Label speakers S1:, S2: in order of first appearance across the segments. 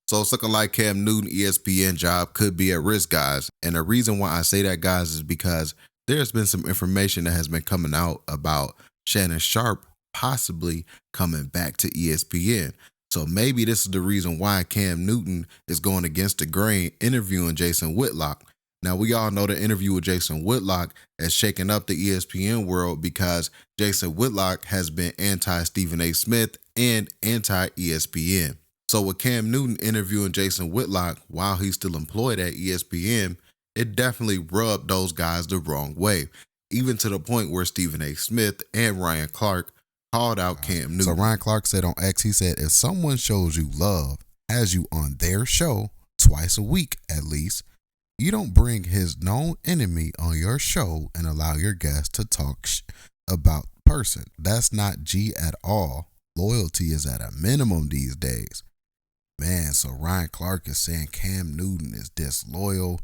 S1: So it's looking like Cam Newton ESPN job could be at risk, guys. And the reason why I say that, guys, is because there's been some information that has been coming out about Shannon Sharpe possibly coming back to ESPN. So maybe this is the reason why Cam Newton is going against the grain interviewing Jason Whitlock. Now, we all know the interview with Jason Whitlock has shaken up the ESPN world because Jason Whitlock has been anti-Stephen A. Smith and anti-ESPN. So with Cam Newton interviewing Jason Whitlock while he's still employed at ESPN, it definitely rubbed those guys the wrong way, even to the point where Stephen A. Smith and Ryan Clark called out Cam Newton. So Ryan Clark said on X, he said, if someone shows you love, has you on their show twice a week at least, you don't bring his known enemy on your show and allow your guests to talk about person. That's not G at all. Loyalty is at a minimum these days. Man, so Ryan Clark is saying Cam Newton is disloyal.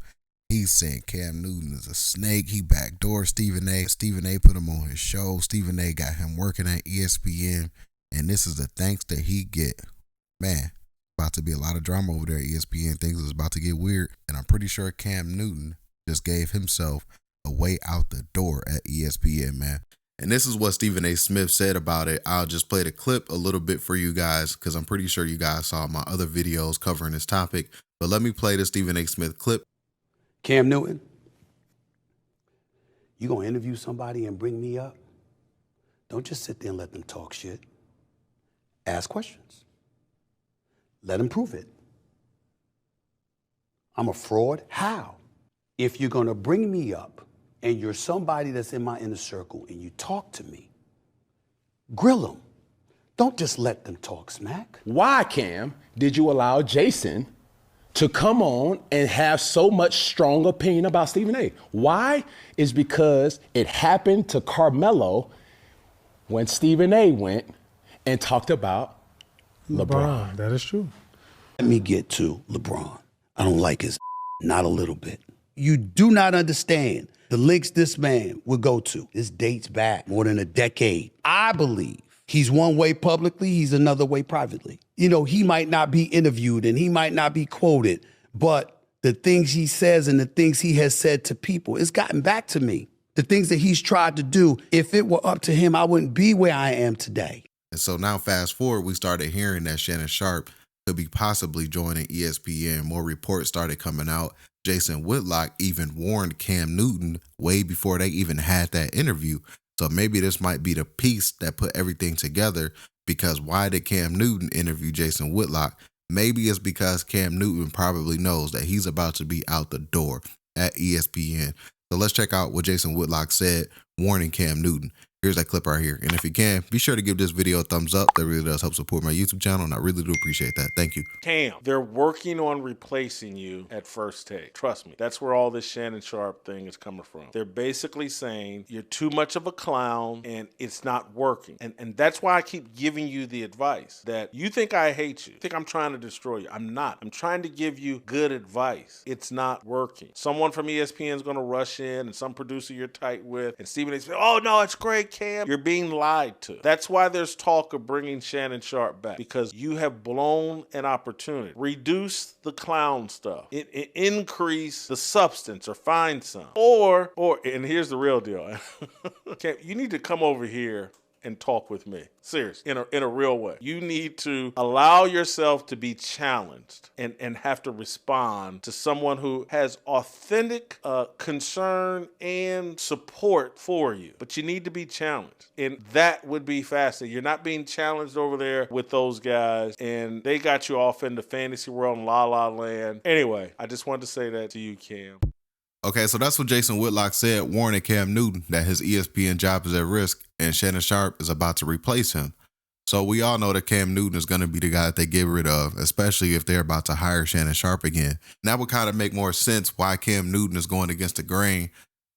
S1: He's saying Cam Newton is a snake. He backdoored Stephen A. Stephen A. put him on his show. Stephen A. got him working at ESPN. And this is the thanks that he get. Man, about to be a lot of drama over there at ESPN. Things is about to get weird. And I'm pretty sure Cam Newton just gave himself a way out the door at ESPN, man. And this is what Stephen A. Smith said about it. I'll just play the clip a little bit for you guys because I'm pretty sure you guys saw my other videos covering this topic. But let me play the Stephen A. Smith clip.
S2: Cam Newton, you gonna interview somebody and bring me up? Don't just sit there and let them talk shit. Ask questions. Let them prove it. I'm a fraud? How? If you're gonna bring me up, and you're somebody that's in my inner circle and you talk to me, grill them. Don't just let them talk smack.
S3: Why, Cam, did you allow Jason to come on and have so much strong opinion about Stephen A? Why? Is because it happened to Carmelo when Stephen A went and talked about LeBron.
S4: That is true.
S2: Let me get to LeBron. I don't like his not a little bit. You do not understand the links this man would go to. This dates back more than a decade. I believe he's one way publicly, he's another way privately. You know, he might not be interviewed and he might not be quoted, but the things he says and the things he has said to people, it's gotten back to me. The things that he's tried to do, if it were up to him, I wouldn't be where I am today.
S1: And so now fast forward, we started hearing that Shannon Sharpe could be possibly joining ESPN. More reports started coming out. Jason Whitlock even warned Cam Newton way before they even had that interview. So maybe this might be the piece that put everything together, because why did Cam Newton interview Jason Whitlock? Maybe it's because Cam Newton probably knows that he's about to be out the door at ESPN. So let's check out what Jason Whitlock said, warning Cam Newton. Here's that clip right here. And if you can, be sure to give this video a thumbs up. That really does help support my YouTube channel, and I really do appreciate that. Thank you.
S5: Cam, they're working on replacing you at First Take. Trust me. That's where all this Shannon Sharpe thing is coming from. They're basically saying you're too much of a clown and it's not working. And that's why I keep giving you the advice that you think I hate you. You think I'm trying to destroy you. I'm not. I'm trying to give you good advice. It's not working. Someone from ESPN is going to rush in, and some producer you're tight with, and Stephen A. says, oh, no, it's great, Cam. You're being lied to. That's why there's talk of bringing Shannon Sharpe back, because you have blown an opportunity. Reduce the clown stuff. Increase the substance, or find some. Or, and here's the real deal. Cam, you need to come over here and talk with me. Seriously, in a real way. You need to allow yourself to be challenged and have to respond to someone who has authentic concern and support for you. But you need to be challenged. And that would be fascinating. You're not being challenged over there with those guys, and they got you off into fantasy world and la la land. Anyway, I just wanted to say that to you, Cam.
S1: Okay, so that's what Jason Whitlock said, warning Cam Newton that his ESPN job is at risk and Shannon Sharpe is about to replace him. So we all know that Cam Newton is going to be the guy that they get rid of, especially if they're about to hire Shannon Sharpe again. And that would kind of make more sense why Cam Newton is going against the grain,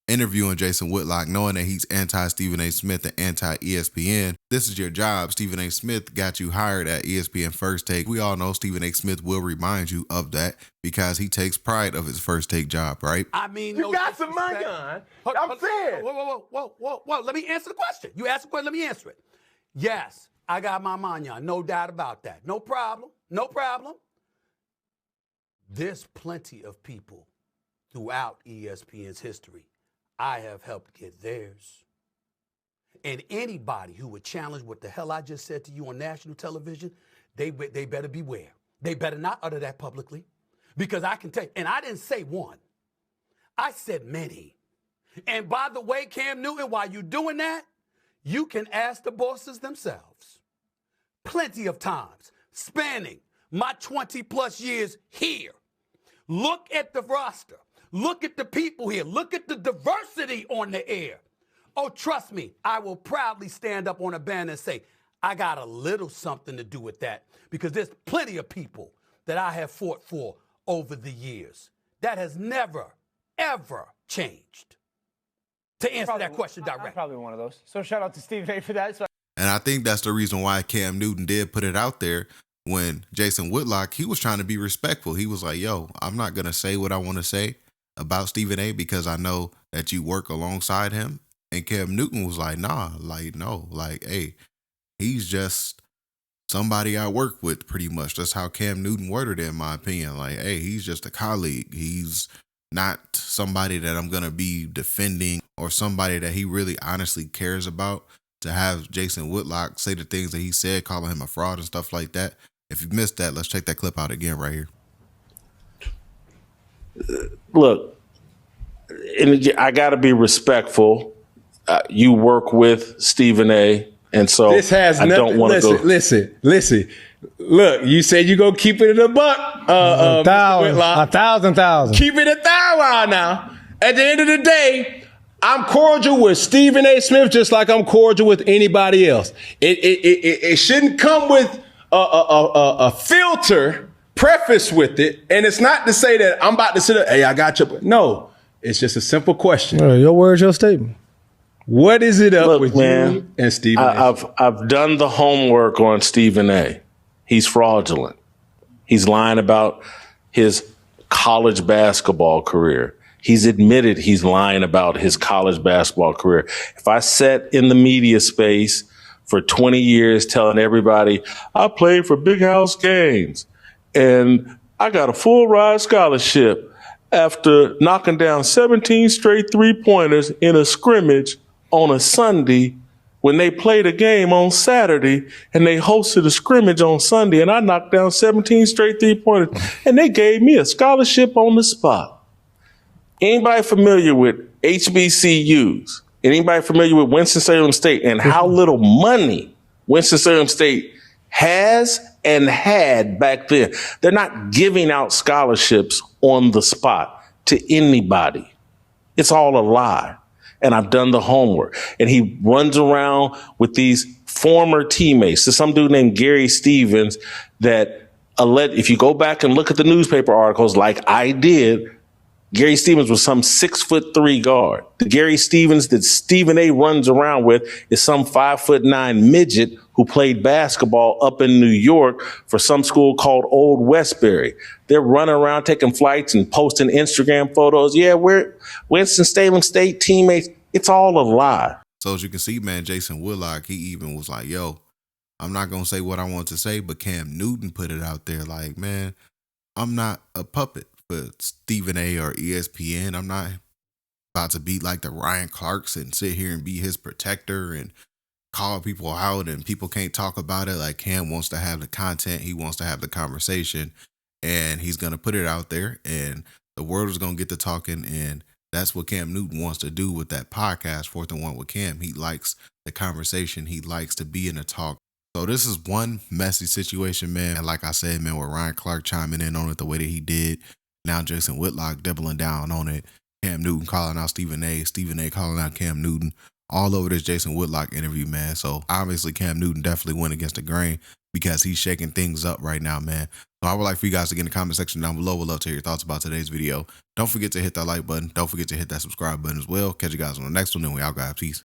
S1: interviewing Jason Whitlock, knowing that he's anti-Stephen A. Smith and anti-ESPN. This is your job. Stephen A. Smith got you hired at ESPN First Take. We all know Stephen A. Smith will remind you of that because he takes pride of his First Take job, right?
S2: I mean,
S3: You got some money on. I'm saying.
S2: Whoa. Let me answer the question. You asked the question, let me answer it. Yes, I got my money on, no doubt about that. No problem. There's plenty of people throughout ESPN's history I have helped get theirs. And anybody who would challenge what the hell I just said to you on national television, they better beware. They better not utter that publicly, because I can tell you, and I didn't say one, I said many. And by the way, Cam Newton, while you're doing that, you can ask the bosses themselves. Plenty of times, spanning my 20 plus years here. Look at the roster. Look at the people here. Look at the diversity on the air. Oh, trust me, I will proudly stand up on a banner and say, I got a little something to do with that, because there's plenty of people that I have fought for over the years. That has never, ever changed. To answer that question directly.
S4: I'm probably one of those. So shout out to Stephen A. for that. So
S1: And I think that's the reason why Cam Newton did put it out there when Jason Whitlock, he was trying to be respectful. He was like, yo, I'm not going to say what I want to say about Stephen A. because I know that you work alongside him. And Cam Newton was like, nah, like, no, like, hey, he's just somebody I work with pretty much. That's how Cam Newton worded it, in my opinion. Like, hey, he's just a colleague. He's not somebody that I'm going to be defending or somebody that he really honestly cares about. To have Jason Whitlock say the things that he said, calling him a fraud and stuff like that. If you missed that, let's check that clip out again right here.
S5: Look, and I got to be respectful. You work with Stephen A. And so
S3: this has
S5: I don't want to go.
S3: Listen. Look, you said you go keep it in a buck.
S4: a thousand.
S3: Keep it 1,000 now. At the end of the day, I'm cordial with Stephen A. Smith just like I'm cordial with anybody else. It shouldn't come with a filter preface with it. And it's not to say that I'm about to sit up, hey, I got you. No, it's just a simple question.
S4: Your words, your statement.
S3: What is it up with
S5: man,
S3: you and Stephen A?
S5: I've done the homework on Stephen A. He's fraudulent. He's lying about his college basketball career. He's admitted he's lying about his college basketball career. If I sat in the media space for 20 years telling everybody I played for Big House Games and I got a full ride scholarship after knocking down 17 straight three-pointers in a scrimmage on a Sunday when they played a game on Saturday and they hosted a scrimmage on Sunday and I knocked down 17 straight three-pointers and they gave me a scholarship on the spot. Anybody familiar with HBCUs? Anybody familiar with Winston-Salem State and how little money Winston-Salem State has and had back then? They're not giving out scholarships on the spot to anybody. It's all a lie. And I've done the homework. And he runs around with these former teammates. There's some dude named Gary Stevens that, if you go back and look at the newspaper articles like I did, Gary Stevens was some 6'3" guard. The Gary Stevens that Stephen A. runs around with is some 5'9" midget who played basketball up in New York for some school called Old Westbury. They're running around taking flights and posting Instagram photos. Yeah, we're Winston-Salem State teammates. It's all a lie.
S1: So as you can see, man, Jason Whitlock, he even was like, yo, I'm not going to say what I want to say, but Cam Newton put it out there like, man, I'm not a puppet for Stephen A. or ESPN. I'm not about to be like the Ryan Clarks and sit here and be his protector and call people out and people can't talk about it. Like, Cam wants to have the content. He wants to have the conversation and he's going to put it out there and the world is going to get to talking. And that's what Cam Newton wants to do with that podcast, 4th and 1 with Cam. He likes the conversation. He likes to be in a talk. So this is one messy situation, man. And like I said, man, with Ryan Clark chiming in on it the way that he did. Now Jason Whitlock doubling down on it. Cam Newton calling out Stephen A. Stephen A. calling out Cam Newton. All over this Jason Whitlock interview, man. So obviously Cam Newton definitely went against the grain because he's shaking things up right now, man. So I would like for you guys to get in the comment section down below. We'd love to hear your thoughts about today's video. Don't forget to hit that like button. Don't forget to hit that subscribe button as well. Catch you guys on the next one. And we out, guys. Peace.